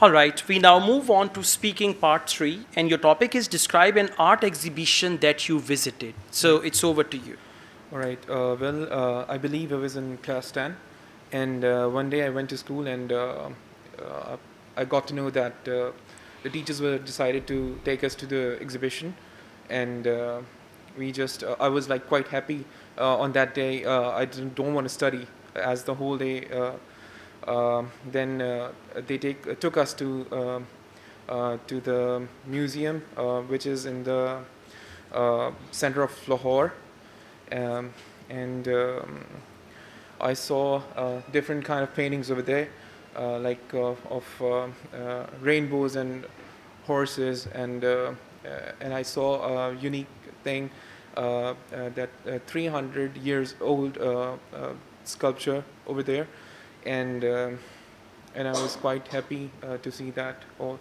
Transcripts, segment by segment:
All right, we now move on to speaking part 3, and your topic is describe an art exhibition that you visited. So it's over to you. All right. I believe I was in class 10, and one day I went to school, and I got to know that the teachers were decided to take us to the exhibition, and I was like quite happy on that day. I don't want to study as the whole day. Then they took us to the museum, which is in the center of Lahore, and I saw different kind of paintings over there, of rainbows and horses, and I saw a unique thing, that 300 years old sculpture over there, and I was quite happy to see that. Oh,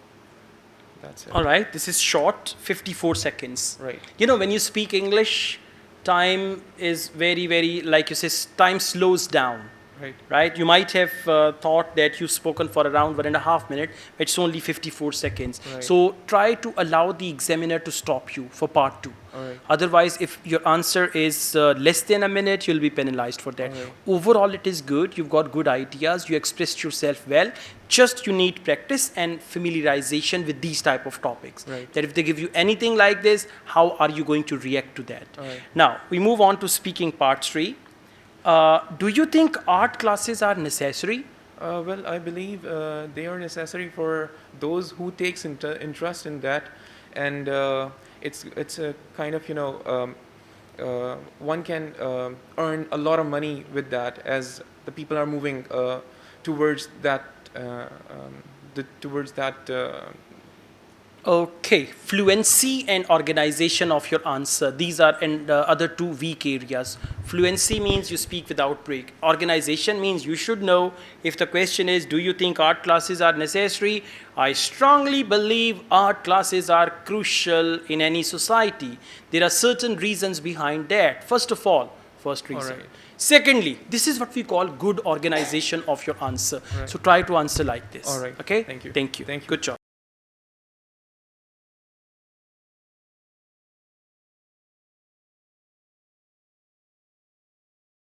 that's it. All right, this is short, 54 seconds. Right. You know, when you speak English, time is very, very, like you say, time slows down. Right. Right? You might have thought that you've spoken for around 1.5 minutes, but it's only 54 seconds. Right. So try to allow the examiner to stop you for part 2. All right. Otherwise, if your answer is less than a minute, you'll be penalized for that. All right. Overall, it is good. You've got good ideas. You expressed yourself well. Just you need practice and familiarization with these type of topics. Right. That if they give you anything like this, how are you going to react to that? All right. Now, we move on to speaking part 3. Do you think art classes are necessary? I believe they are necessary for those who takes interest in that, and it's a kind of one can earn a lot of money with that, as the people are moving towards that Okay, fluency and organization of your answer. These are other two weak areas. Fluency means you speak without break. Organization means you should know. If the question is, do you think art classes are necessary? I strongly believe art classes are crucial in any society. There are certain reasons behind that. First of all, first reason. All right. Secondly, this is what we call good organization of your answer. Right. So try to answer like this. All right. Okay? Thank you. Thank you. Thank you. Good job.